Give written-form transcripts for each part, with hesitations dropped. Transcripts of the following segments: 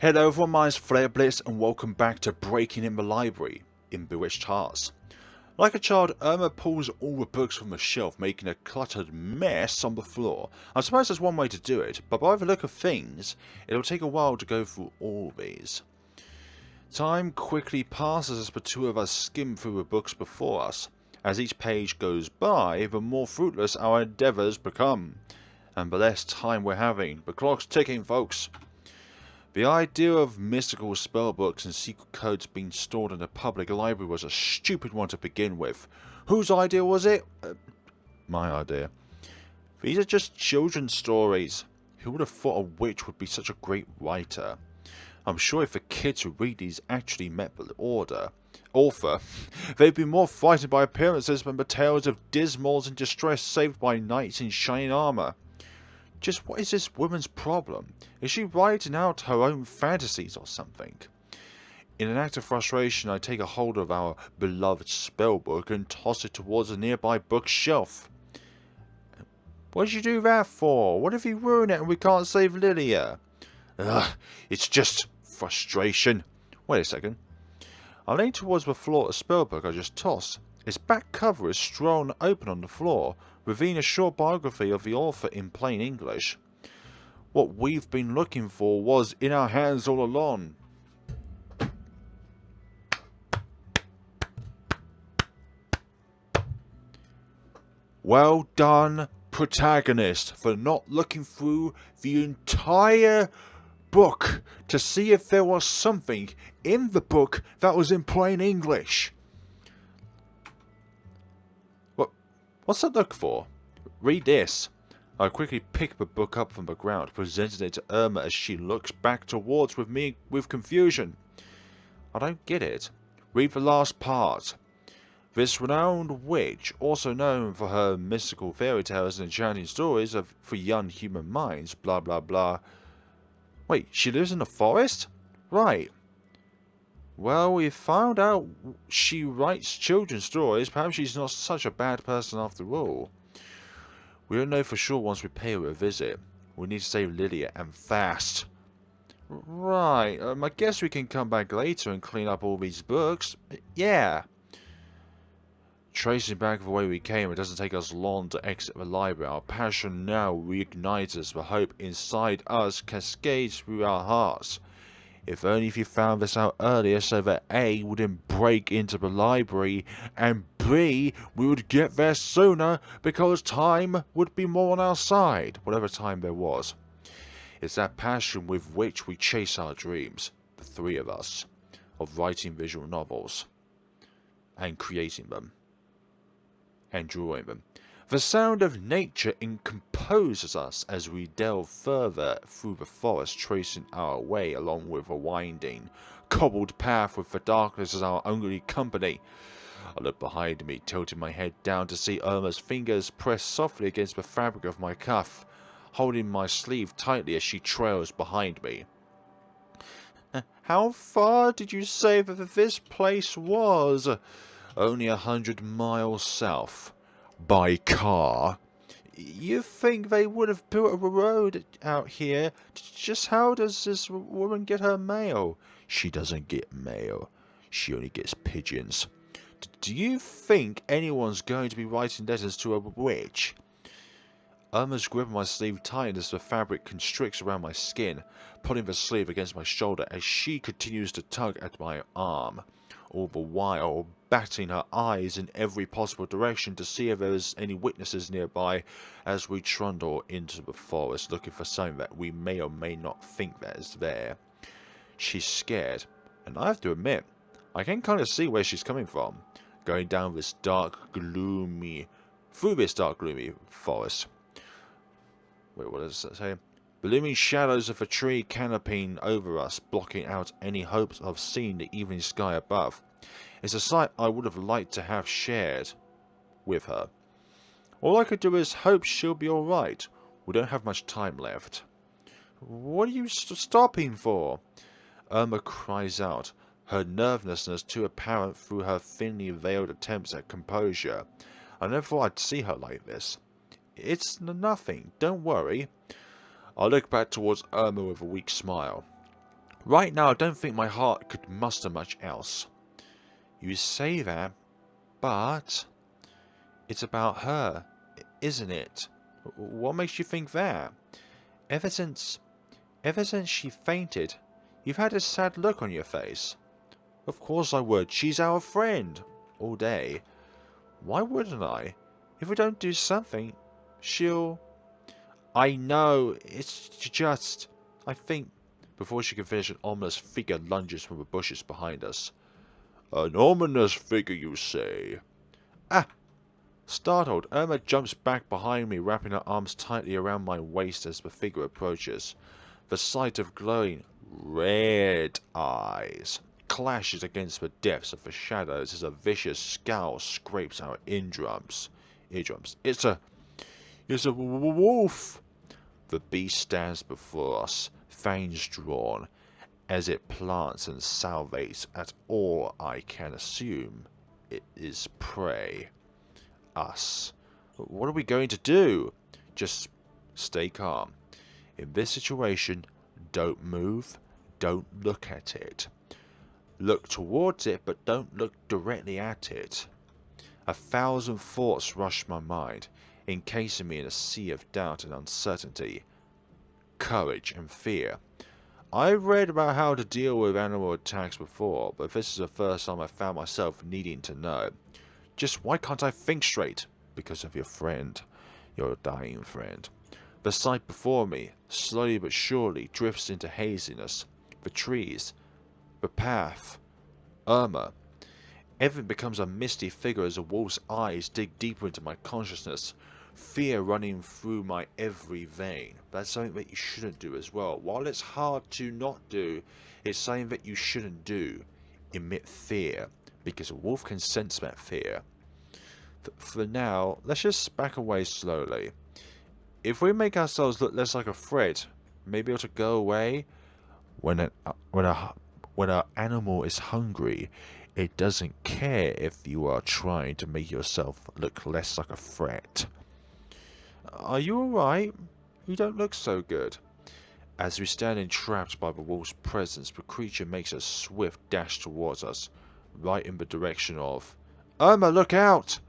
Hello everyone, my name's FlareBlitzed and welcome back to Breaking in the Library in Bewitched Hearts. Like a child, Irma pulls all the books from the shelf, making a cluttered mess on the floor. I suppose there's one way to do it, but by the look of things, it'll take a while to go through all these. Time quickly passes as the two of us skim through the books before us. As each page goes by, the more fruitless our endeavours become. And the less time we're having. The clock's ticking, folks. The idea of mystical spellbooks and secret codes being stored in a public library was a stupid one to begin with. Whose idea was it? My idea. These are just children's stories. Who would have thought a witch would be such a great writer? I'm sure if the kids who read these actually met the author, they'd be more frightened by appearances than the tales of dismals in distress saved by knights in shining armour. Just what is this woman's problem? Is she writing out her own fantasies or something? In an act of frustration, I take a hold of our beloved spellbook and toss it towards a nearby bookshelf. What did you do that for? What if you ruin it and we can't save Lilia? Ugh, it's just frustration. Wait a second. I lean towards the floor of the spellbook I just tossed. Its back cover is strewn open on the floor, revealing a short biography of the author in plain English. What we've been looking for was in our hands all along. Well done, protagonist, for not looking through the entire book to see if there was something in the book that was in plain English. What's that look for? Read this. I quickly pick the book up from the ground, presenting it to Irma as she looks back towards me with confusion. I don't get it. Read the last part. This renowned witch, also known for her mystical fairy tales and enchanting stories for young human minds, blah blah blah. Wait, she lives in the forest? Right. Well, we found out she writes children's stories. Perhaps she's not such a bad person after all. We don't know for sure once we pay her a visit. We need to save Lilia, and fast. Right, I guess we can come back later and clean up all these books. Yeah. Tracing back the way we came, it doesn't take us long to exit the library. Our passion now reignites us. The hope inside us cascades through our hearts. If only if you found this out earlier so that A wouldn't break into the library and B we would get there sooner because time would be more on our side, whatever time there was. It's that passion with which we chase our dreams, the three of us, of writing visual novels and creating them and drawing them. The sound of nature composes us as we delve further through the forest, tracing our way along with a winding, cobbled path with the darkness as our only company. I look behind me, tilting my head down to see Irma's fingers press softly against the fabric of my cuff, holding my sleeve tightly as she trails behind me. How far did you say that this place was? Only 100 miles south. By car. You think they would have built a road out here? Just how does this woman get her mail? She doesn't get mail. She only gets pigeons. Do you think anyone's going to be writing letters to a witch? Irma's gripping my sleeve tight as the fabric constricts around my skin, pulling the sleeve against my shoulder as she continues to tug at my arm, all the while batting her eyes in every possible direction to see if there is any witnesses nearby as we trundle into the forest looking for something that we may or may not think that is there. She's scared, and I have to admit, I can kind of see where she's coming from, going down this through this dark gloomy forest. Wait, what does that say? The looming shadows of a tree canopying over us, blocking out any hopes of seeing the evening sky above. It's a sight I would have liked to have shared with her. All I could do is hope she'll be alright. We don't have much time left. What are you stopping for? Irma cries out, her nervousness too apparent through her thinly veiled attempts at composure. I never thought I'd see her like this. It's nothing, don't worry. I look back towards Irma with a weak smile. Right now, I don't think my heart could muster much else. You say that, but it's about her, isn't it? What makes you think that? Ever since she fainted, you've had a sad look on your face. Of course I would. She's our friend. All day. Why wouldn't I? If we don't do something, she'll... I know. It's just... I think... Before she can finish, an ominous figure lunges from the bushes behind us. An ominous figure, you say? Ah! Startled, Irma jumps back behind me, wrapping her arms tightly around my waist as the figure approaches. The sight of glowing red eyes clashes against the depths of the shadows as a vicious scowl scrapes our eardrums. It's a wolf! The beast stands before us, fangs drawn, as it plants and salivates at all I can assume it is prey. Us. What are we going to do? Just stay calm. In this situation, don't move, don't look at it. Look towards it, but don't look directly at it. 1,000 thoughts rush my mind, encasing me in a sea of doubt and uncertainty, courage and fear. I've read about how to deal with animal attacks before, but this is the first time I found myself needing to know. Just why can't I think straight? Because of your friend. Your dying friend. The sight before me, slowly but surely, drifts into haziness. The trees. The path. Irma. Everything becomes a misty figure as the wolf's eyes dig deeper into my consciousness. Fear running through my every vein. That's something that you shouldn't do as well. While it's hard to not do, it's something that you shouldn't do. Emit fear. Because a wolf can sense that fear. For now, let's just back away slowly. If we make ourselves look less like a threat, maybe able to go away. When an animal is hungry, it doesn't care if you are trying to make yourself look less like a threat. Are you alright? You don't look so good. As we stand entrapped by the wolf's presence, the creature makes a swift dash towards us, right in the direction of... Irma, look out!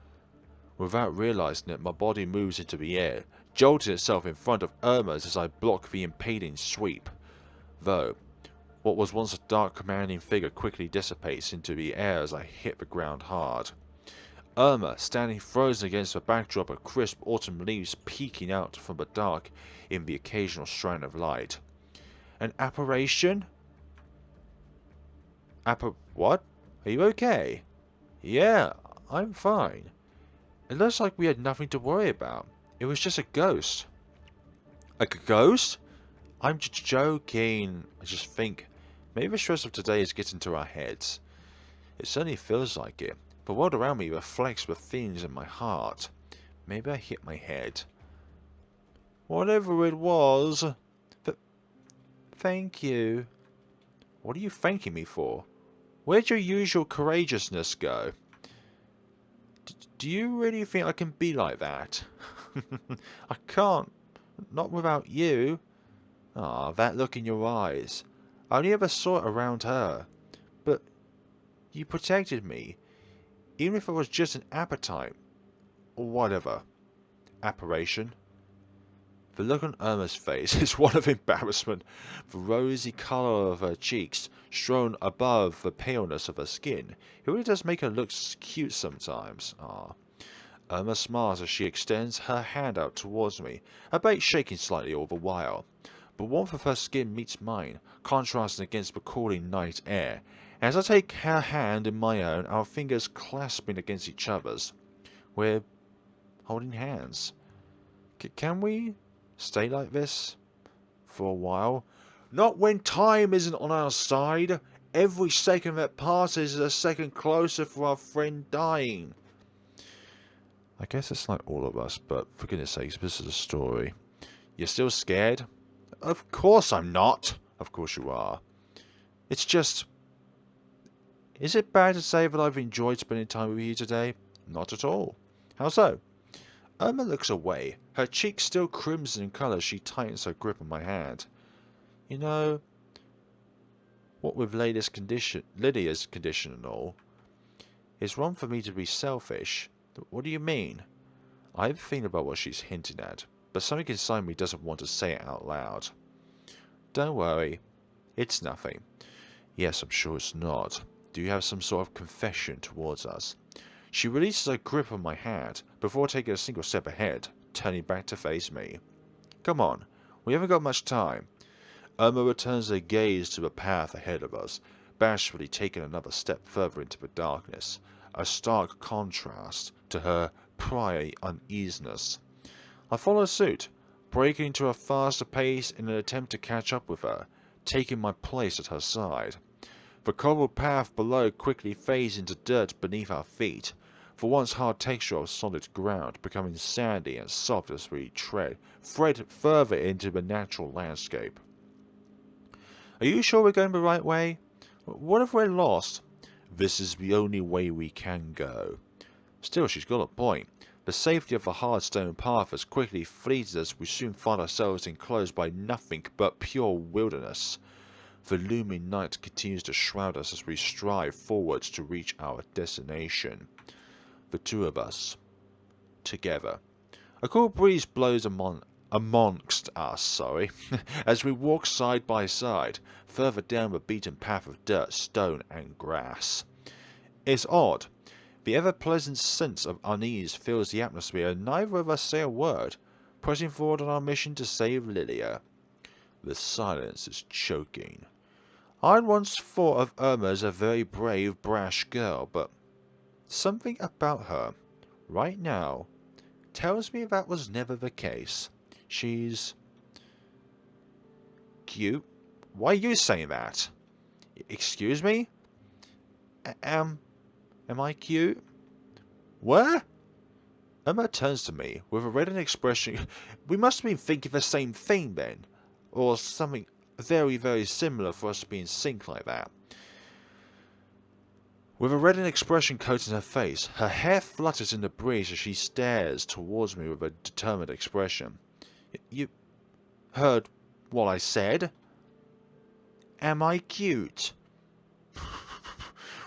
Without realizing it, my body moves into the air, jolting itself in front of Irma's as I block the impeding sweep. Though, what was once a dark commanding figure quickly dissipates into the air as I hit the ground hard. Irma, standing frozen against the backdrop of crisp autumn leaves peeking out from the dark in the occasional strand of light. An apparition? What? Are you okay? Yeah, I'm fine. It looks like we had nothing to worry about. It was just a ghost. A ghost? I'm joking. I just think maybe the stress of today is getting to our heads. It certainly feels like it. The world around me reflects the things in my heart. Maybe I hit my head. Whatever it was. But thank you. What are you thanking me for? Where'd your usual courageousness go? Do you really think I can be like that? I can't. Not without you. Ah, that look in your eyes. I only ever saw it around her. But you protected me. Even if it was just an appetite. Or whatever. Apparition. The look on Irma's face is one of embarrassment. The rosy colour of her cheeks, strewn above the paleness of her skin. It really does make her look cute sometimes. Ah. Irma smiles as she extends her hand out towards me, her bait shaking slightly all the while. The warmth of her skin meets mine, contrasting against the cooling night air. As I take her hand in my own, our fingers clasping against each other's. We're holding hands. Can we stay like this for a while? Not when time isn't on our side. Every second that passes is a second closer for our friend dying. I guess it's like all of us, but for goodness sakes, this is a story. You're still scared? Of course I'm not. Of course you are. It's just... Is it bad to say that I've enjoyed spending time with you today? Not at all. How so? Irma looks away, her cheeks still crimson in colour as she tightens her grip on my hand. You know, What with Lydia's condition and all, it's wrong for me to be selfish. What do you mean? I have a feeling about what she's hinting at, but something inside me doesn't want to say it out loud. Don't worry, it's nothing. Yes, I'm sure it's not. Do you have some sort of confession towards us? She releases her grip on my hand before taking a single step ahead, turning back to face me. Come on, we haven't got much time. Irma returns her gaze to the path ahead of us, bashfully taking another step further into the darkness, a stark contrast to her prior uneasiness. I follow suit, breaking into a faster pace in an attempt to catch up with her, taking my place at her side. The cobbled path below quickly fades into dirt beneath our feet, the once hard texture of solid ground becoming sandy and soft as we thread further into the natural landscape. Are you sure we're going the right way? What if we're lost? This is the only way we can go. Still, she's got a point. The safety of the hard stone path as quickly flees as we soon find ourselves enclosed by nothing but pure wilderness. The looming night continues to shroud us as we strive forwards to reach our destination. The two of us. Together. A cool breeze blows amongst us, as we walk side by side, further down the beaten path of dirt, stone and grass. It's odd. The ever-pleasant sense of unease fills the atmosphere and neither of us say a word, pressing forward on our mission to save Lilia. The silence is choking. I'd once thought of Irma as a very brave, brash girl, but something about her, right now, tells me that was never the case. She's cute. Why are you saying that? Excuse me? Am I cute? What? Irma turns to me with a reddened expression. We must have been thinking the same thing then. Or something very, very similar for us to be in sync like that. With a reddened expression coating her face, her hair flutters in the breeze as she stares towards me with a determined expression. You heard what I said? Am I cute?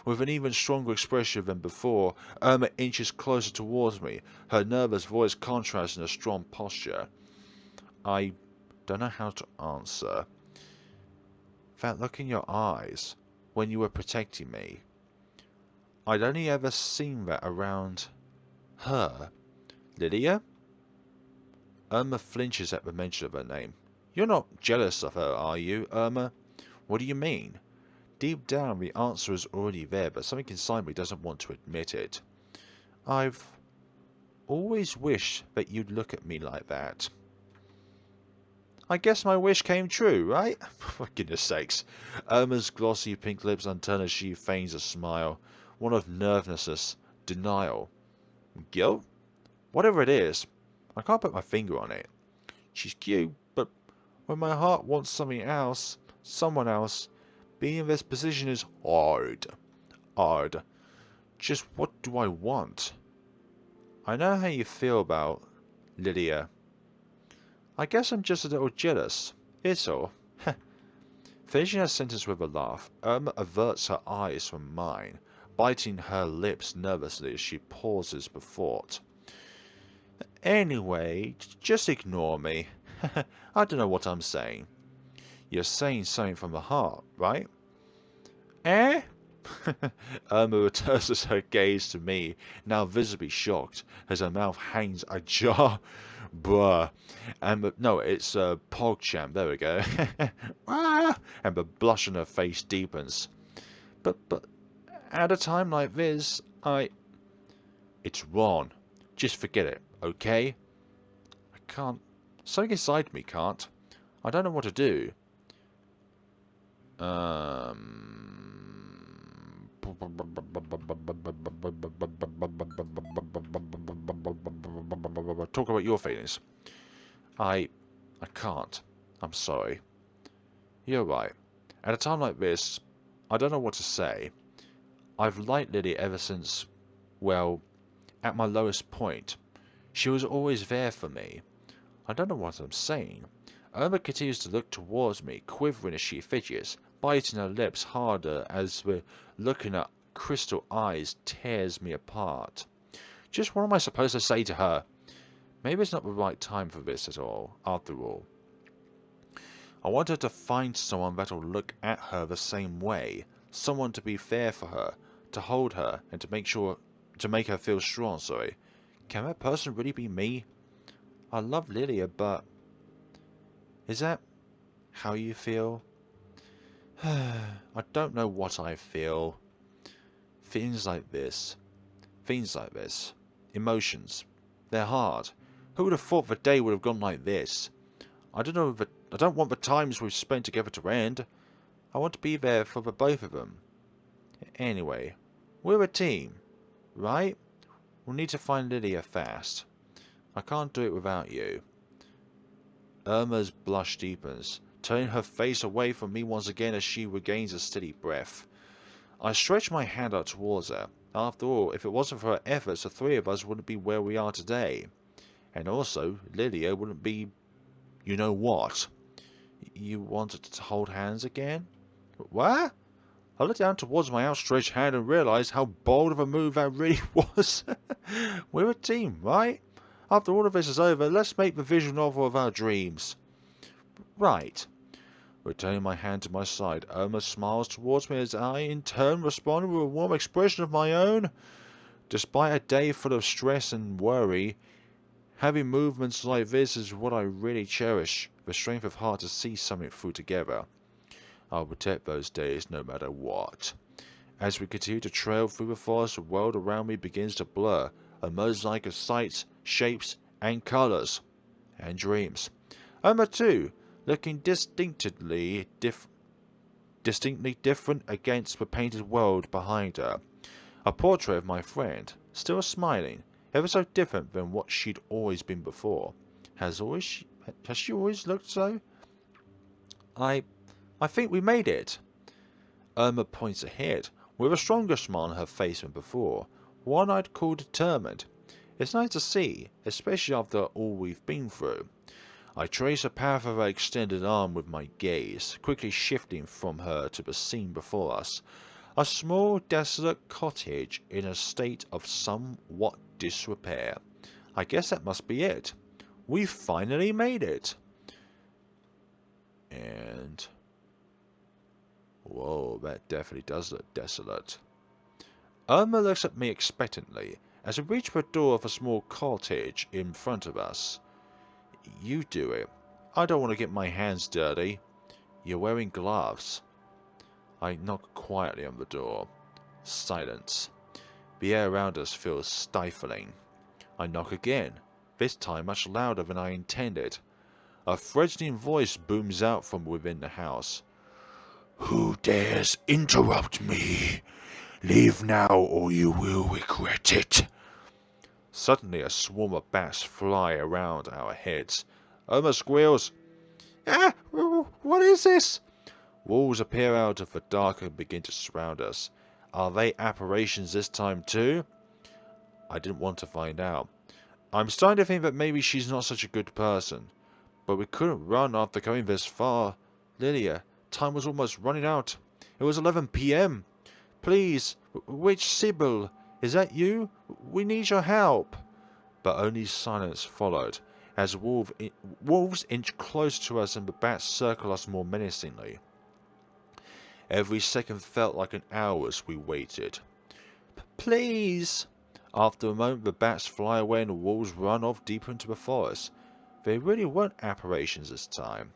With an even stronger expression than before, Irma inches closer towards me, her nervous voice contrasting her strong posture. I don't know how to answer. That look in your eyes, when you were protecting me, I'd only ever seen that around her. Lilia? Irma flinches at the mention of her name. You're not jealous of her, are you, Irma? What do you mean? Deep down, the answer is already there, but something inside me doesn't want to admit it. I've always wished that you'd look at me like that. I guess my wish came true, right? For goodness sakes. Irma's glossy pink lips unturn as she feigns a smile, one of nervousness, denial, guilt? Whatever it is, I can't put my finger on it. She's cute, but when my heart wants something else, someone else, being in this position is hard. Hard. Just what do I want? I know how you feel about Lilia. I guess I'm just a little jealous. It's all. Finishing her sentence with a laugh, Irma averts her eyes from mine, biting her lips nervously as she pauses for thought. Anyway, just ignore me. I don't know what I'm saying. You're saying something from the heart, right? Eh? Irma returns her gaze to me, now visibly shocked, as her mouth hangs ajar. Bruh. And no, it's PogChamp, there we go. And the blush on her face deepens. But at a time like this, it's wrong. Just forget it, okay? I can't. Something inside me can't. I don't know what to do. Talk about your feelings. I can't. I'm sorry. You're right. At a time like this, I don't know what to say. I've liked Lily ever since, well, at my lowest point. She was always there for me. I don't know what I'm saying. Irma continues to look towards me, quivering as she fidgets, biting her lips harder as we're looking at crystal eyes tears me apart. Just what am I supposed to say to her? Maybe it's not the right time for this at all, after all. I want her to find someone that'll look at her the same way. Someone to be there for her, to hold her, and to make her feel strong, sorry. Can that person really be me? I love Lilia, but... is that how you feel? I don't know what I feel. Things like this. Emotions. They're hard. Who would have thought the day would have gone like this? I don't want the times we've spent together to end. I want to be there for the both of them. Anyway, we're a team, right? We'll need to find Lilia fast. I can't do it without you. Irma's blush deepens, turning her face away from me once again as she regains a steady breath. I stretch my hand out towards her. After all, if it wasn't for her efforts, the three of us wouldn't be where we are today. And also, Lilia wouldn't be... you know what? You wanted to hold hands again? What? I looked down towards my outstretched hand and realized how bold of a move that really was. We're a team, right? After all of this is over, let's make the visual novel of our dreams. Right. Returning my hand to my side, Irma smiles towards me as I, in turn, respond with a warm expression of my own. Despite a day full of stress and worry, having movements like this is what I really cherish, the strength of heart to see something through together. I'll protect those days no matter what. As we continue to trail through the forest, the world around me begins to blur, a mosaic of sights, shapes, and colours, and dreams. Irma too, looking distinctly different against the painted world behind her. A portrait of my friend, still smiling, ever so different than what she'd always been before. Has she always looked so? I think we made it. Irma points ahead, with a stronger smile on her face than before, one I'd call determined. It's nice to see, especially after all we've been through. I trace the path of her extended arm with my gaze, quickly shifting from her to the scene before us. A small, desolate cottage in a state of somewhat disrepair. I guess that must be it. We've finally made it. And... whoa, that definitely does look desolate. Irma looks at me expectantly as we reach the door of a small cottage in front of us. You do it. I don't want to get my hands dirty. You're wearing gloves. I knock quietly on the door. Silence. The air around us feels stifling. I knock again, this time much louder than I intended. A threatening voice booms out from within the house. Who dares interrupt me? Leave now or you will regret it. Suddenly a swarm of bats fly around our heads. Irma squeals. Ah! What is this? Walls appear out of the dark and begin to surround us. Are they apparitions this time too? I didn't want to find out. I'm starting to think that maybe she's not such a good person. But we couldn't run after going this far. Lilia, time was almost running out. It was 11 p.m. Please, Witch Sybil, is that you? We need your help. But only silence followed, as wolves inch closer to us and the bats circle us more menacingly. Every second felt like an hour as we waited. Please! After a moment the bats fly away and the wolves run off deeper into the forest. They really weren't apparitions this time.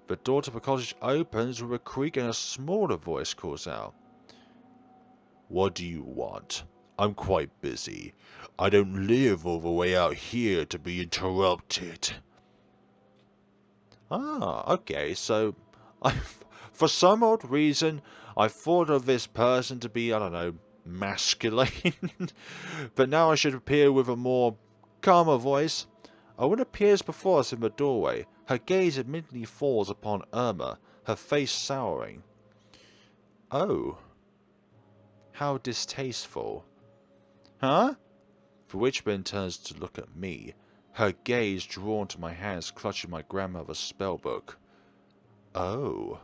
The door to the cottage opens with a creak and a smaller voice calls out. What do you want? I'm quite busy. I don't live all the way out here to be interrupted. Ah, okay, so for some odd reason I thought of this person to be, I don't know, masculine. But now I should appear with a more calmer voice. A woman appears before us in the doorway. Her gaze immediately falls upon Irma, her face souring. Oh. How distasteful. Huh? The witch then turns to look at me, her gaze drawn to my hands clutching my grandmother's spellbook. Oh.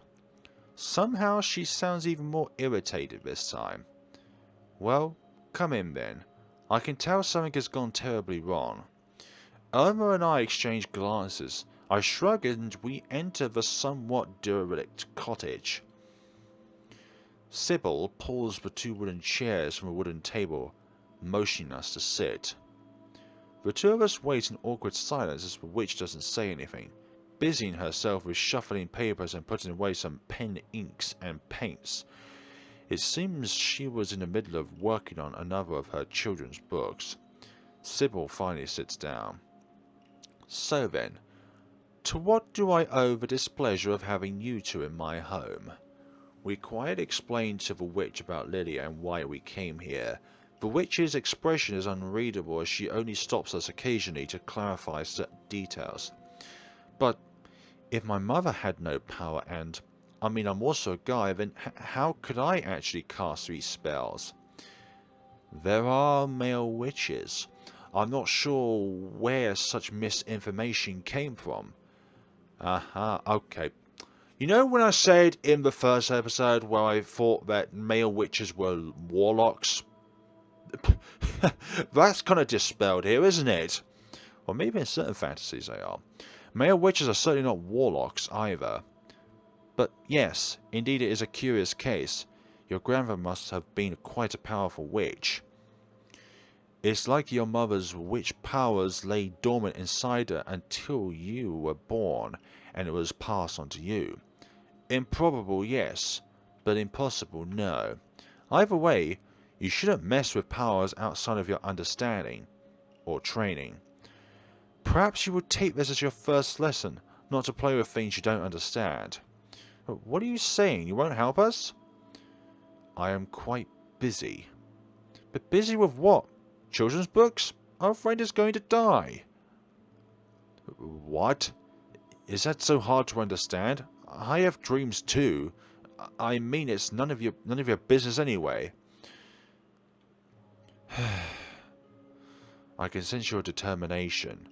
Somehow she sounds even more irritated this time. Well, come in then. I can tell something has gone terribly wrong. Irma and I exchange glances. I shrug and we enter the somewhat derelict cottage. Sybil pulls the 2 wooden chairs from a wooden table, motioning us to sit. The 2 of us wait in awkward silence as the witch doesn't say anything, busying herself with shuffling papers and putting away some pen inks and paints. It seems she was in the middle of working on another of her children's books. Sybil finally sits down. So then, to what do I owe the displeasure of having you 2 in my home? We quietly explain to the witch about Lilia and why we came here. The witch's expression is unreadable as she only stops us occasionally to clarify certain details. But if my mother had no power and, I'm also a guy, then how could I actually cast these spells? There are male witches. I'm not sure where such misinformation came from. Okay. You know when I said in the first episode where I thought that male witches were warlocks? That's kind of dispelled here, isn't it? Or maybe in certain fantasies they are. Male witches are certainly not warlocks either. But yes, indeed it is a curious case. Your grandmother must have been quite a powerful witch. It's like your mother's witch powers lay dormant inside her until you were born, and it was passed on to you. Improbable, yes, but impossible, no. Either way, you shouldn't mess with powers outside of your understanding or training. Perhaps you would take this as your first lesson, not to play with things you don't understand. What are you saying? You won't help us? I am quite busy. But busy with what? Children's books? Our friend is going to die. What? Is that so hard to understand? I have dreams too. I mean, it's none of your business anyway. I can sense your determination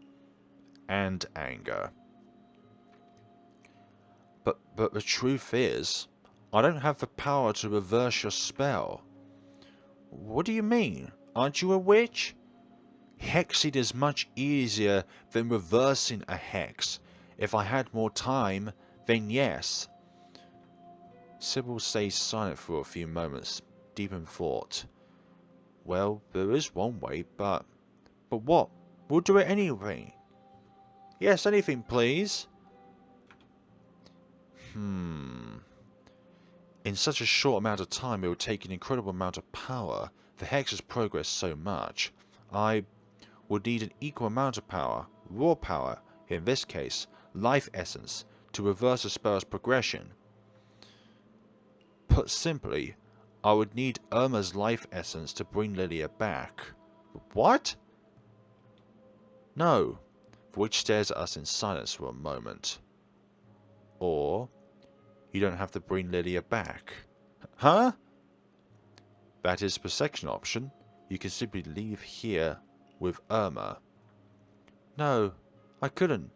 and anger. But the truth is, I don't have the power to reverse your spell. What do you mean? Aren't you a witch? Hexing is much easier than reversing a hex. If I had more time, then yes. Sybil stays silent for a few moments, deep in thought. Well, there is one way, but what? We'll do it anyway. Yes, anything, please. In such a short amount of time, it would take an incredible amount of power. The hex has progressed so much. I would need an equal amount of power, raw power, in this case, life essence, to reverse the spell's progression. Put simply, I would need Irma's life essence to bring Lilia back. What? No. The witch stares at us in silence for a moment. Or, you don't have to bring Lilia back. Huh? That is the second option. You can simply leave here with Irma. No, I couldn't.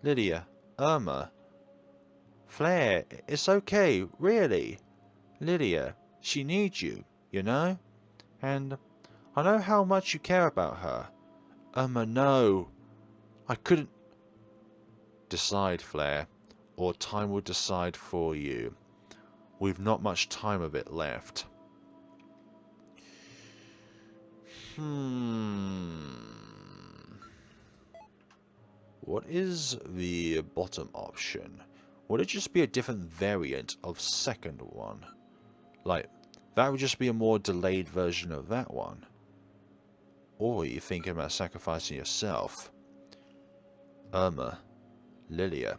Lilia, Irma. Flare, it's okay, really. Lilia, she needs you, you know? And I know how much you care about her. Irma, no. I couldn't. Decide, Flare, or time will decide for you. We've not much time of it left. What is the bottom option? Would it just be a different variant of second one? Like, that would just be a more delayed version of that one? Or are you thinking about sacrificing yourself? Irma, Lilia,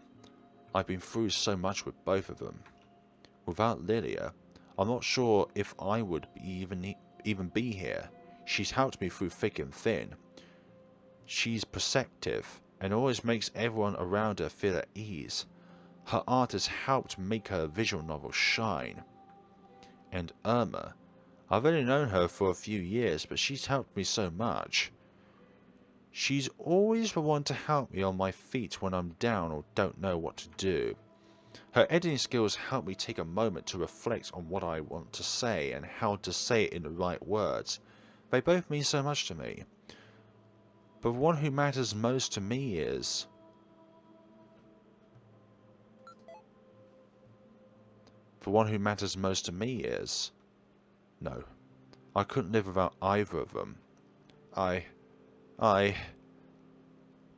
I've been through so much with both of them. Without Lilia, I'm not sure if I would even be here. She's helped me through thick and thin. She's perceptive and always makes everyone around her feel at ease. Her art has helped make her visual novel shine. And Irma, I've only known her for a few years, but she's helped me so much. She's always the one to help me on my feet when I'm down or don't know what to do. Her editing skills help me take a moment to reflect on what I want to say and how to say it in the right words. They both mean so much to me. But the one who matters most to me is... The one who matters most to me is... No. I couldn't live without either of them.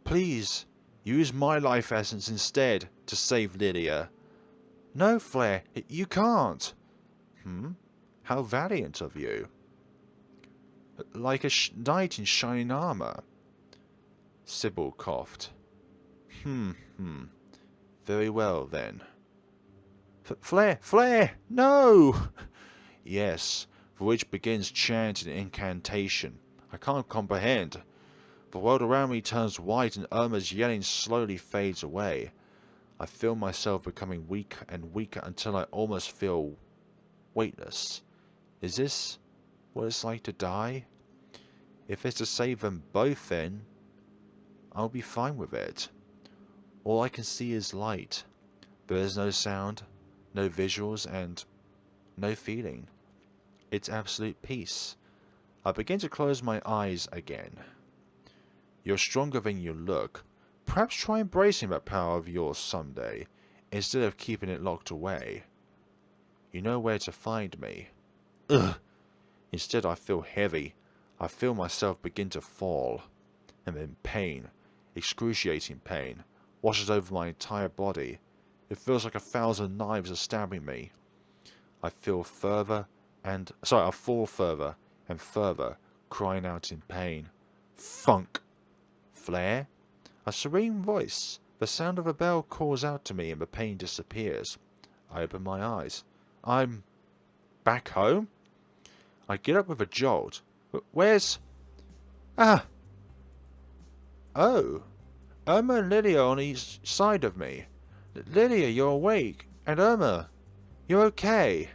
Please, use my life essence instead to save Lilia. No, Flare, you can't. How valiant of you. Like a knight in shining armour. Sybil coughed. Very well, then. Flare, no! Yes, the witch begins chanting an incantation. I can't comprehend. The world around me turns white and Irma's yelling slowly fades away. I feel myself becoming weaker and weaker until I almost feel weightless. Is this what it's like to die? If it's to save them both, then I'll be fine with it. All I can see is light. There is no sound, no visuals, and no feeling. It's absolute peace. I begin to close my eyes again. You're stronger than you look. Perhaps try embracing that power of yours someday, instead of keeping it locked away. You know where to find me. Ugh! Instead I feel heavy. I feel myself begin to fall. And then pain, excruciating pain, washes over my entire body. It feels like 1,000 knives are stabbing me. I fall further and further, crying out in pain. Funk! Flare? A serene voice. The sound of a bell calls out to me and the pain disappears. I open my eyes. I'm back home? I get up with a jolt. Where's... Ah! Oh! Irma and Lilia on each side of me. Lilia, you're awake. And Irma, you're okay.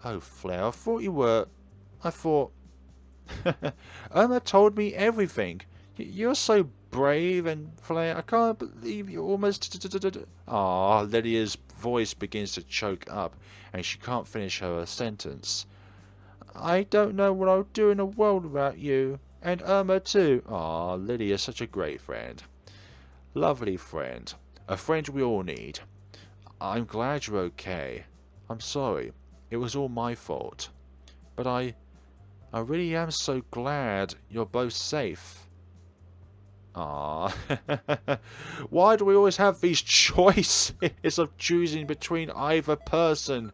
Oh, Flare, I thought you were... I thought... Irma told me everything. You're so brave, and Flare, I can't believe you almost... Ah, Lilia's voice begins to choke up, and she can't finish her sentence. I don't know what I'll do in the world without you. And Irma too. Ah, Lydia's such a great friend. Lovely friend. A friend we all need. I'm glad you're okay. I'm sorry. It was all my fault. But I really am so glad you're both safe. Ah, why do we always have these choices of choosing between either person?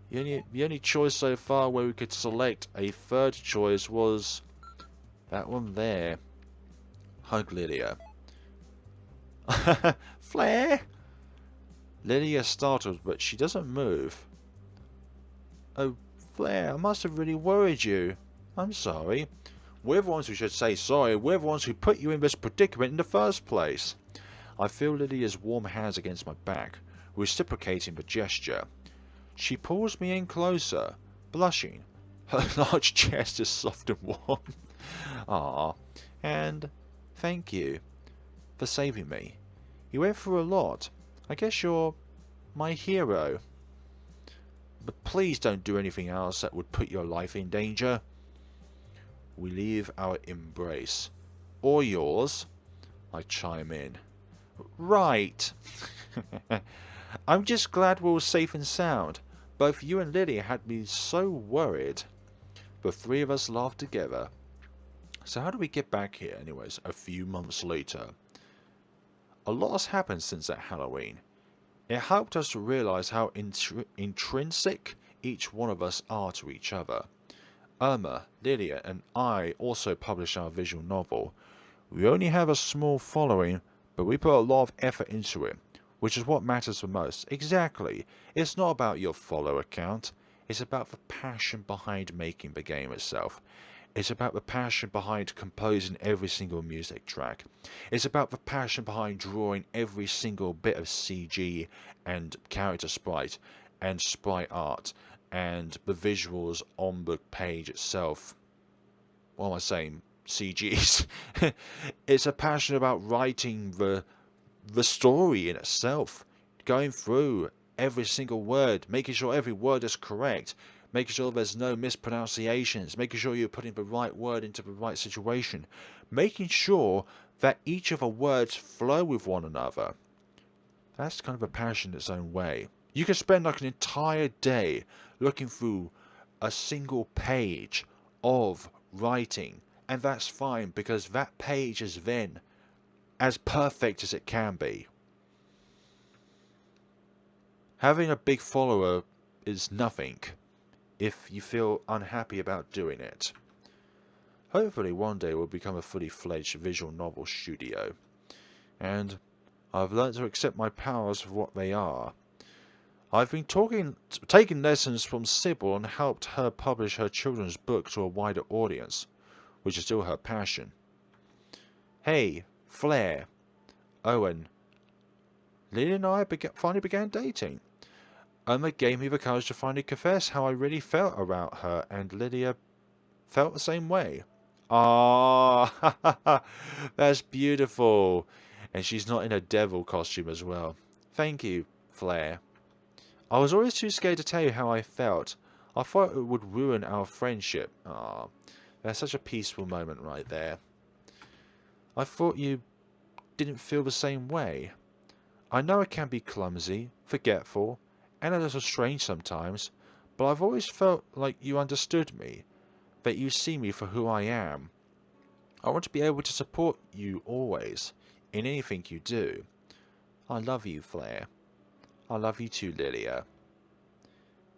The only choice so far where we could select a third choice was that one there. Hug Lilia. Flare? Lilia startled, but she doesn't move. Oh, Flare, I must have really worried you. I'm sorry. We're the ones who should say sorry. We're the ones who put you in this predicament in the first place. I feel Lilia's warm hands against my back, reciprocating the gesture. She pulls me in closer, blushing. Her large chest is soft and warm. Ah, and thank you for saving me. You went through a lot. I guess you're my hero. But please don't do anything else that would put your life in danger. We leave our embrace. Or yours, I chime in. Right. I'm just glad we're all safe and sound. Both you and Lilia had me so worried. The three of us laughed together. So how do we get back here anyways, a few months later? A lot has happened since that Halloween. It helped us to realise how intrinsic each one of us are to each other. Irma, Lilia and I also published our visual novel. We only have a small following, but we put a lot of effort into it, which is what matters the most. Exactly. It's not about your follower count. It's about the passion behind making the game itself. It's about the passion behind composing every single music track. It's about the passion behind drawing every single bit of CG and character sprite and sprite art and the visuals on the page itself. What am I saying? CGs. It's a passion about writing the story in itself, going through every single word, making sure every word is correct, making sure there's no mispronunciations, making sure you're putting the right word into the right situation, making sure that each of the words flow with one another. That's kind of a passion in its own way. You can spend like an entire day looking through a single page of writing, and that's fine because that page is then as perfect as it can be. Having a big follower is nothing if you feel unhappy about doing it. Hopefully one day we'll become a fully fledged visual novel studio, and I've learned to accept my powers for what they are. I've been taking lessons from Sybil and helped her publish her children's book to a wider audience, which is still her passion. Hey, Flare, Owen, Lilia and I finally began dating. Irma gave me the courage to finally confess how I really felt about her, and Lilia felt the same way. Ah, that's beautiful. And she's not in a devil costume as well. Thank you, Flare. I was always too scared to tell you how I felt. I thought it would ruin our friendship. Ah, that's such a peaceful moment right there. I thought you didn't feel the same way. I know it can be clumsy, forgetful, and a little strange sometimes, but I've always felt like you understood me, that you see me for who I am. I want to be able to support you always, in anything you do. I love you, Flare. I love you too, Lilia.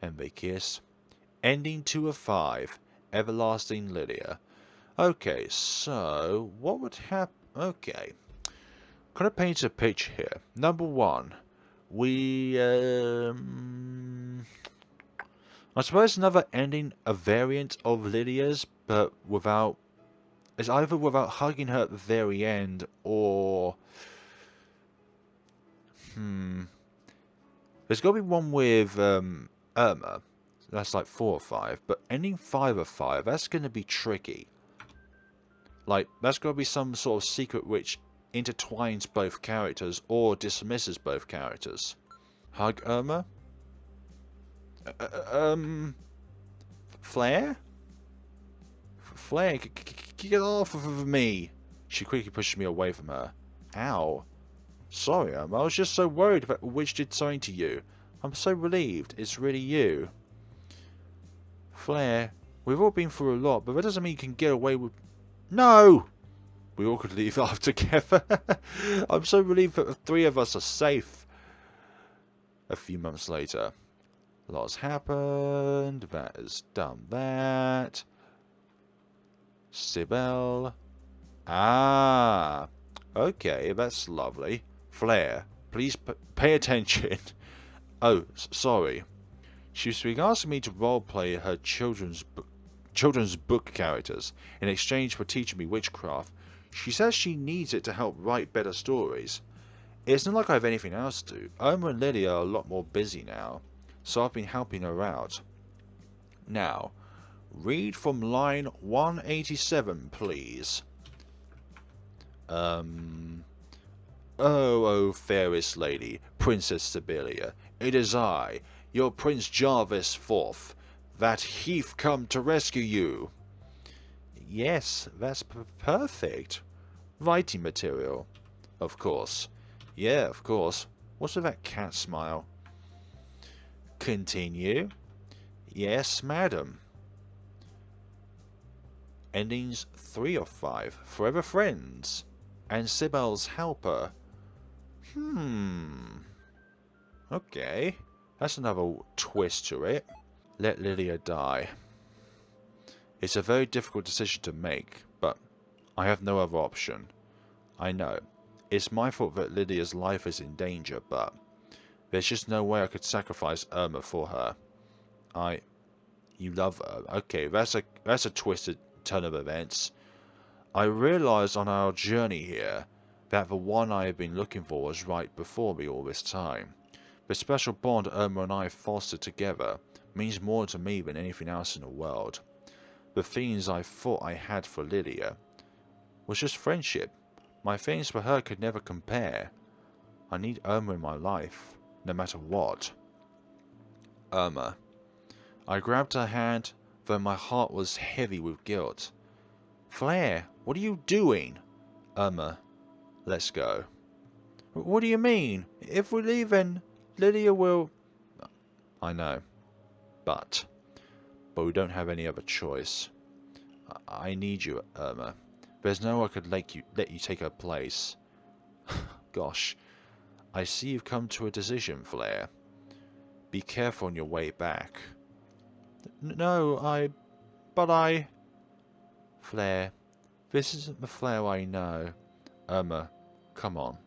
And they kiss. Ending 2 of 5. Everlasting Lilia. Okay, so what would happen? Okay. Kind of paint a picture here. Number 1. I suppose another ending, a variant of Lilia's, but without... It's either without hugging her at the very end, or... There's got to be one with Irma. That's like 4 or 5. But ending 5 of 5, that's going to be tricky. Like, that's got to be some sort of secret which intertwines both characters or dismisses both characters. Hug Irma? Flare? Flare, get off of me! She quickly pushes me away from her. Ow. Sorry, Irma, I was just so worried that a witch did something to you. I'm so relieved it's really you. Flare, we've all been through a lot, but that doesn't mean you can get away with... No! We all could leave after together. I'm so relieved that the 3 of us are safe. A few months later. A lot has happened. That has done that. Sybil. Ah. Okay, that's lovely. Flare, please pay attention. Oh, sorry. She's been asking me to roleplay her children's book characters in exchange for teaching me witchcraft. She says she needs it to help write better stories. It's not like I have anything else to do. Irma and Lilia are a lot more busy now, so I've been helping her out. Now, read from line 187, please. Oh, fairest lady, Princess Sibylla, it is I, your Prince Jarvis IV, that Heath come to rescue you. Yes, that's perfect. Writing material. Of course. Yeah, of course. What's with that cat smile? Continue. Yes, madam. Endings 3 of 5. Forever friends. And Sybil's helper. Okay. That's another twist to it. Let Lilia die. It's a very difficult decision to make, but I have no other option. I know. It's my fault that Lilia's life is in danger, but there's just no way I could sacrifice Irma for her. You love her. Okay, that's a twisted turn of events. I realised on our journey here that the one I had been looking for was right before me all this time. The special bond Irma and I fostered together means more to me than anything else in the world. The feelings I thought I had for Lilia was just friendship. My feelings for her could never compare. I need Irma in my life. no matter what. Irma. I grabbed her hand, though my heart was heavy with guilt. Flare, what are you doing? Irma. Let's go. What do you mean? If we leave, then Lilia will... I know. But we don't have any other choice. I need you, Irma. There's no way I could let you take her place. Gosh. I see you've come to a decision, Flare. Be careful on your way back. No, but I... Flare, this isn't the Flare I know. Irma, come on.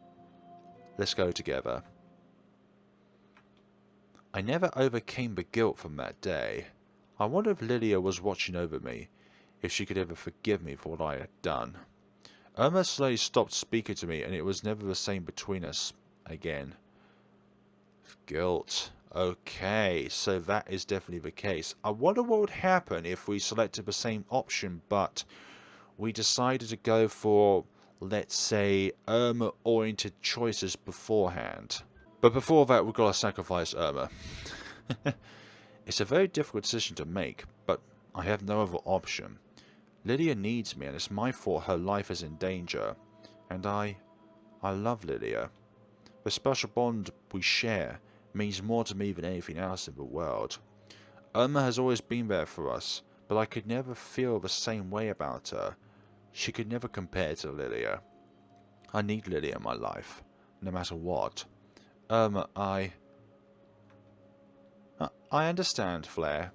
Let's go together. I never overcame the guilt from that day. I wonder if Lilia was watching over me, if she could ever forgive me for what I had done. Irma slowly stopped speaking to me, and it was never the same between us again. Guilt. Okay, so that is definitely the case. I wonder what would happen if we selected the same option, but we decided to go for, let's say, Irma-oriented choices beforehand. But before that, we've got to sacrifice Irma. It's a very difficult decision to make, but I have no other option. Lilia needs me, and it's my fault her life is in danger. And I love Lilia. The special bond we share means more to me than anything else in the world. Irma has always been there for us, but I could never feel the same way about her. She could never compare to Lilia. I need Lilia in my life, no matter what. Irma, I understand, Flare.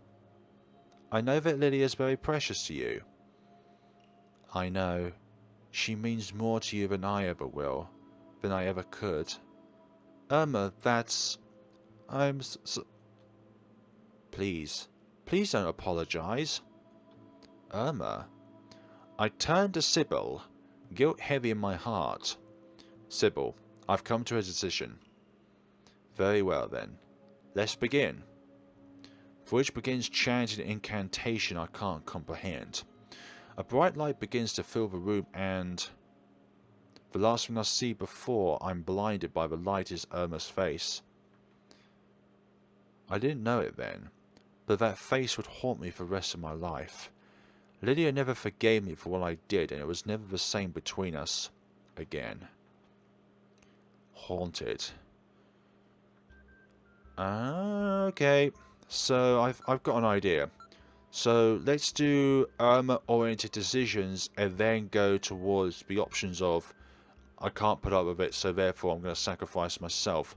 I know that Lilia is very precious to you. I know. She means more to you than I ever will, than I ever could. Irma, that's... Please don't apologize. Irma. I turned to Sybil, guilt heavy in my heart. Sybil, I've come to a decision. Very well then. Let's begin. For which begins chanting an incantation I can't comprehend. A bright light begins to fill the room, and the last thing I see before I'm blinded by the light is Irma's face. I didn't know it then, but that face would haunt me for the rest of my life. Lilia never forgave me for what I did, and it was never the same between us again. Haunted. Okay, so I've got an idea. So let's do Irma-oriented decisions and then go towards the options of I can't put up with it, so therefore I'm going to sacrifice myself.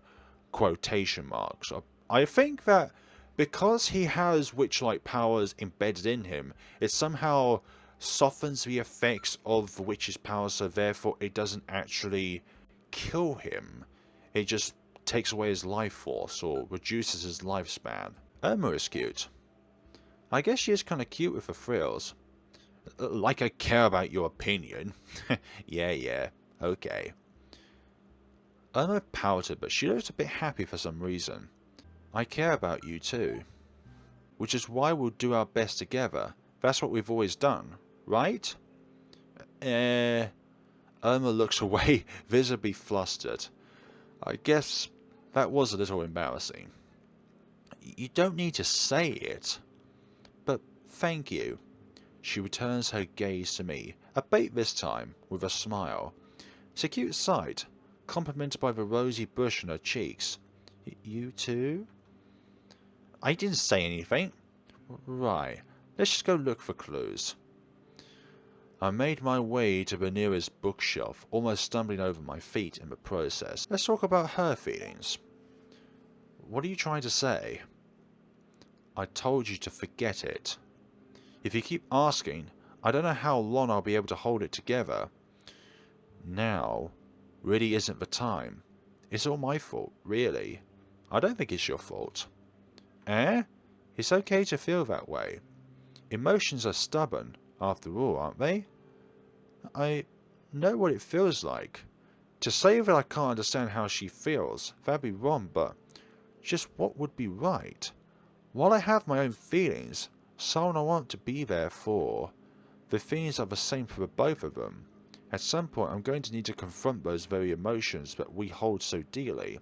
Quotation marks. I think that because he has witch-like powers embedded in him, it somehow softens the effects of the witch's powers, so therefore it doesn't actually kill him. It just takes away his life force or reduces his lifespan. Irma is cute. I guess she is kind of cute with her frills. Like I care about your opinion. Yeah, okay. Irma pouted, but she looked a bit happy for some reason. I care about you too. Which is why we'll do our best together. That's what we've always done, right? Irma looks away, visibly flustered. I guess that was a little embarrassing. You don't need to say it. But thank you. She returns her gaze to me, a bait this time, with a smile. It's a cute sight, complemented by the rosy bush on her cheeks. You too? I didn't say anything. Right, let's just go look for clues. I made my way to the nearest bookshelf, almost stumbling over my feet in the process. Let's talk about her feelings. What are you trying to say? I told you to forget it. If you keep asking, I don't know how long I'll be able to hold it together. Now really isn't the time. It's all my fault, really. I don't think it's your fault. Eh? It's okay to feel that way. Emotions are stubborn, after all, aren't they? I know what it feels like. To say that I can't understand how she feels, that'd be wrong, but just what would be right? While I have my own feelings, someone I want to be there for, the feelings are the same for the both of them. At some point I'm going to need to confront those very emotions that we hold so dearly.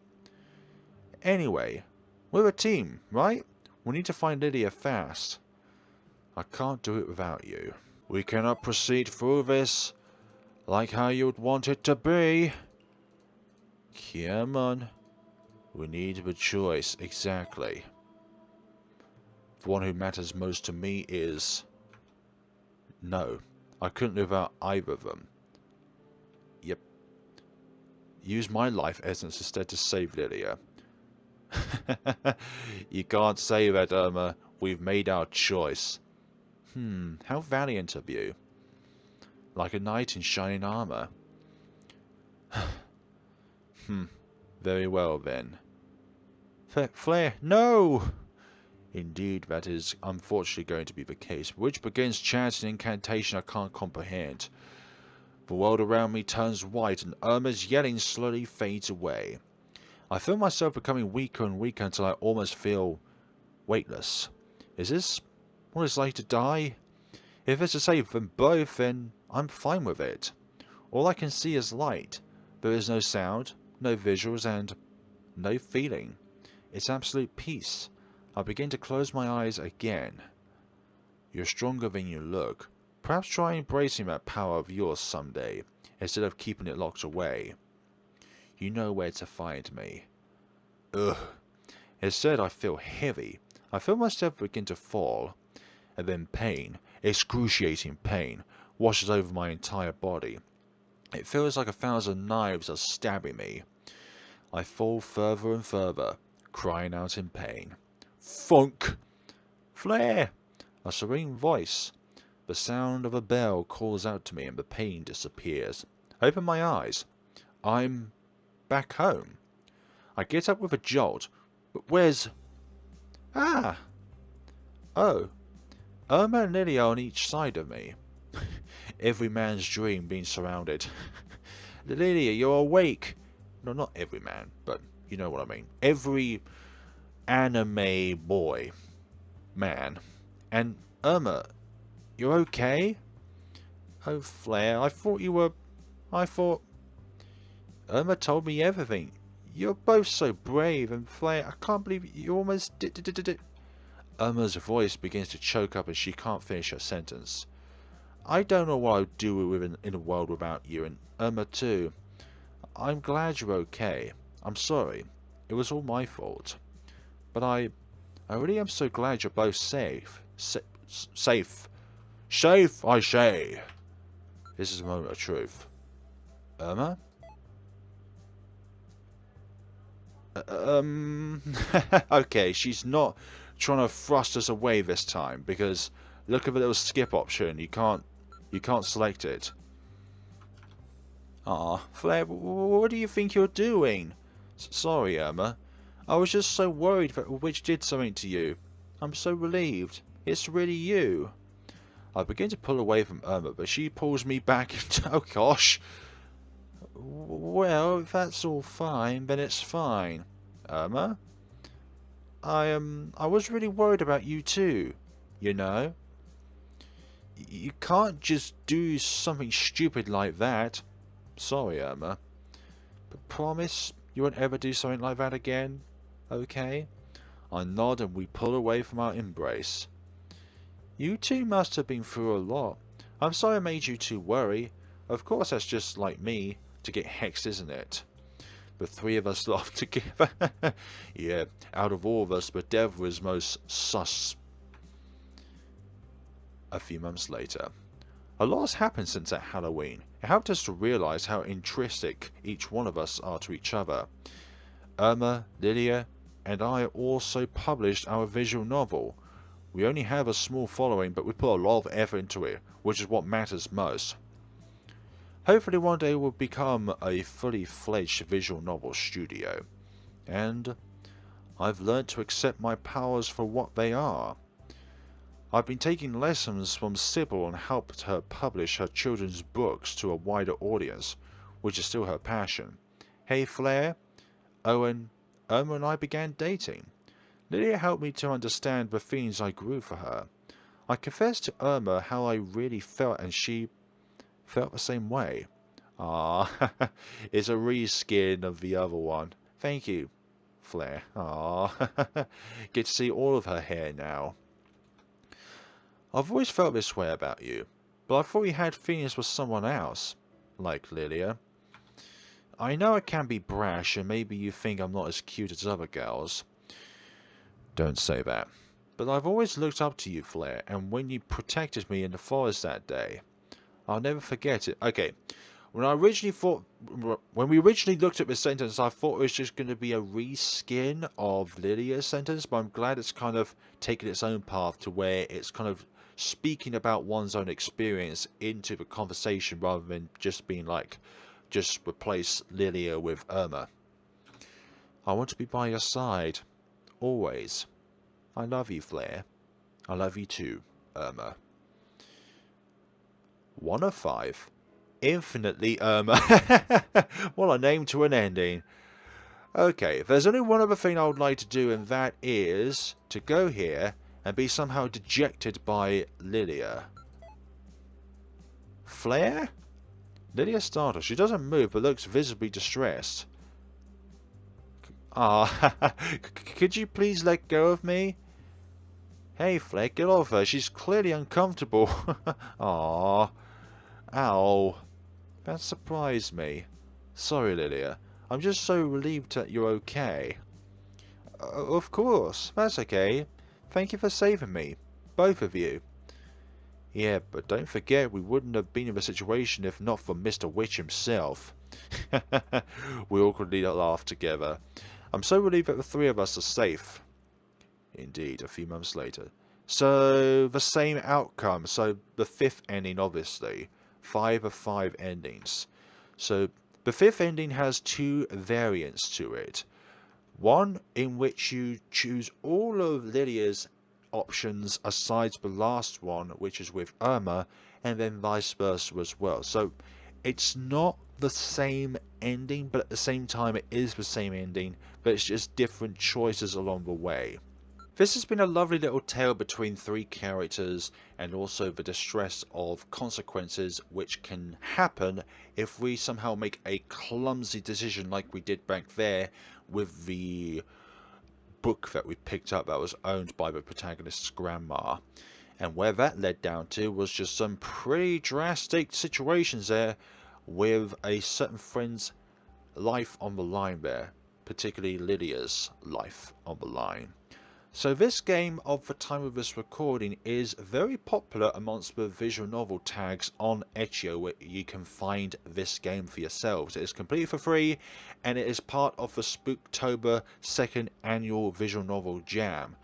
Anyway, we're a team, right? We need to find Lilia fast. I can't do it without you. We cannot proceed through this like how you'd want it to be. Come on. We need a choice, exactly. The one who matters most to me is... No, I couldn't live without either of them. Yep. Use my life essence instead to save Lilia. You can't say that, Irma. We've made our choice. How valiant of you. Like a knight in shining armor. Very well then. Flare, no! Indeed, that is unfortunately going to be the case, which begins chanting an incantation I can't comprehend. The world around me turns white and Irma's yelling slowly fades away. I feel myself becoming weaker and weaker until I almost feel weightless. Is this what it's like to die? If it's to save them both, then I'm fine with it. All I can see is light. There is no sound, no visuals, and no feeling. It's absolute peace. I begin to close my eyes again. You're stronger than you look. Perhaps try embracing that power of yours someday, instead of keeping it locked away. You know where to find me. Ugh. Instead, I feel heavy. I feel myself begin to fall. And then pain, excruciating pain, washes over my entire body. It feels like 1,000 knives are stabbing me. I fall further and further, crying out in pain. Funk! Flare! A serene voice. The sound of a bell calls out to me and the pain disappears. I open my eyes. I'm back home. I get up with a jolt. But where's... Ah! Oh. Irma and Lilia on each side of me. Every man's dream being surrounded. Lilia, you're awake. No, not every man, but you know what I mean. Every anime boy. Man. And Irma, you're okay? Oh, Flare, I thought you were... Irma told me everything. You're both so brave, and Flare, I can't believe you almost did. Irma's voice begins to choke up and she can't finish her sentence. I don't know what I'd do in a world without you, and Irma too. I'm glad you're okay. I'm sorry. It was all my fault. But I really am so glad you're both safe. Safe. Safe, I say. This is a moment of truth. Irma? Okay, she's not trying to thrust us away this time, because look at the little skip option. You can't select it. Ah, Flare, what do you think you're doing? Sorry, Irma. I was just so worried that a witch did something to you. I'm so relieved. It's really you. I begin to pull away from Irma, but she pulls me back. Oh gosh. Well, if that's all fine, then it's fine. Irma? I was really worried about you too, you know? You can't just do something stupid like that. Sorry, Irma. But promise you won't ever do something like that again, okay? I nod and we pull away from our embrace. You two must have been through a lot. I'm sorry I made you two worry. Of course that's just like me, to get hexed, isn't it? The three of us laugh together. Yeah, out of all of us, the devil is most sus. A few months later. A lot has happened since that Halloween. It helped us to realise how intrinsic each one of us are to each other. Irma, Lilia, and I also published our visual novel. We only have a small following, but we put a lot of effort into it, which is what matters most. Hopefully one day we'll become a fully fledged visual novel studio. And I've learnt to accept my powers for what they are. I've been taking lessons from Sybil and helped her publish her children's books to a wider audience, which is still her passion. Hey Flare, Owen, Irma and I began dating. Lilia helped me to understand the feelings I grew for her. I confessed to Irma how I really felt and she felt the same way. Ah, it's a reskin of the other one. Thank you, Flare. Aww. Get to see all of her hair now. I've always felt this way about you, but I thought you had feelings for someone else, like Lilia. I know I can be brash, and maybe you think I'm not as cute as other girls. Don't say that. But I've always looked up to you, Flare, and when you protected me in the forest that day, I'll never forget it. Okay, when we originally looked at this sentence, I thought it was just going to be a reskin of Lilia's sentence, but I'm glad it's kind of taken its own path to where it's kind of speaking about one's own experience into the conversation rather than just being like, just replace Lilia with Irma. I want to be by your side. Always. I love you, Flare. I love you too, Irma. 1 of 5. Infinitely Irma. What a name to an ending. Okay, there's only one other thing I would like to do, and that is to go here and be somehow dejected by Lilia. Flare? Lilia startled. She doesn't move, but looks visibly distressed. Ah, could you please let go of me? Hey, Flare, get off her. She's clearly uncomfortable. Ah, ow. That surprised me. Sorry, Lilia. I'm just so relieved that you're okay. Of course, that's okay. Thank you for saving me. Both of you. Yeah, but don't forget we wouldn't have been in the situation if not for Mr. Witch himself. We awkwardly laughed together. I'm so relieved that the three of us are safe. Indeed, a few months later. So, the same outcome. So, the 5th ending, obviously. 5 of 5 endings. So, the 5th ending has 2 variants to it. One in which you choose all of Lilia's options aside the last one, which is with Irma, and then vice versa as well. So, it's not the same ending, but at the same time it is the same ending, but it's just different choices along the way. This has been a lovely little tale between 3 characters, and also the distress of consequences which can happen if we somehow make a clumsy decision like we did back there with the book that we picked up that was owned by the protagonist's grandma. And where that led down to was just some pretty drastic situations there with a certain friend's life on the line there, particularly Lilia's life on the line. So this game, of the time of this recording, is very popular amongst the visual novel tags on Itch.io, where you can find this game for yourselves. It is completely for free, and it is part of the Spooktober 2nd Annual Visual Novel Jam,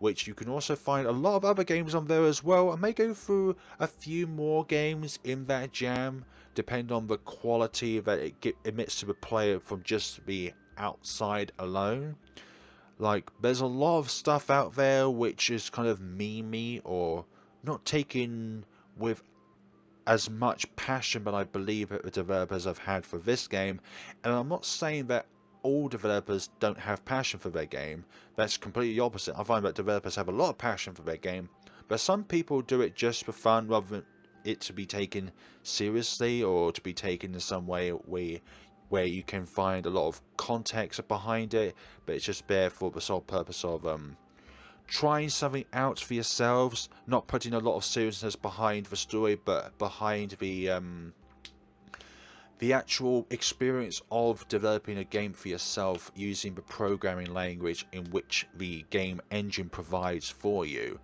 which you can also find a lot of other games on there as well. I may go through a few more games in that jam, depending on the quality that it emits to the player from just the outside alone. Like, there's a lot of stuff out there which is kind of memey or not taken with as much passion that I believe that the developers have had for this game. And I'm not saying that all developers don't have passion for their game. That's completely opposite. I find that developers have a lot of passion for their game, but some people do it just for fun rather than it to be taken seriously or to be taken in some way where you can find a lot of context behind it, but it's just there for the sole purpose of trying something out for yourselves, not putting a lot of seriousness behind the story, but behind the actual experience of developing a game for yourself using the programming language in which the game engine provides for you,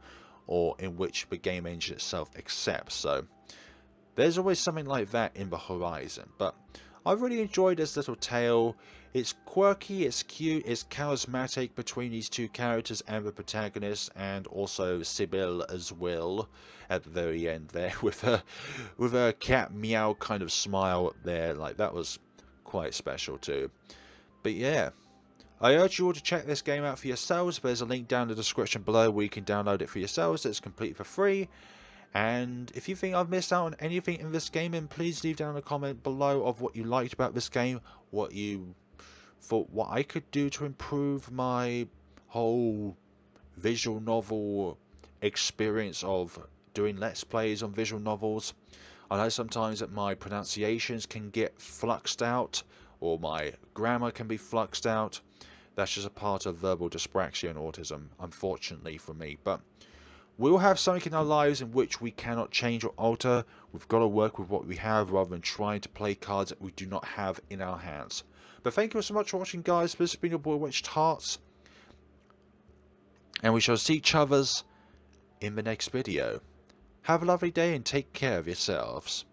or in which the game engine itself accepts. So there's always something like that in the horizon, but I've really enjoyed this little tale. It's quirky, it's cute, it's charismatic between these 2 characters and the protagonist, and also Sybil as well at the very end there with her cat meow kind of smile there. Like, that was quite special too. But yeah, I urge you all to check this game out for yourselves. There's a link down in the description below where you can download it for yourselves. It's completely for free. And if you think I've missed out on anything in this game, then please leave down a comment below of what you liked about this game, what you thought what I could do to improve my whole visual novel experience of doing Let's Plays on visual novels. I know sometimes that my pronunciations can get fluxed out, or my grammar can be fluxed out. That's just a part of verbal dyspraxia and autism, unfortunately for me. But we'll have something in our lives in which we cannot change or alter. We've got to work with what we have rather than trying to play cards that we do not have in our hands. But thank you so much for watching, guys. This has been your boy Bewitched Hearts. And we shall see each other's in the next video. Have a lovely day and take care of yourselves.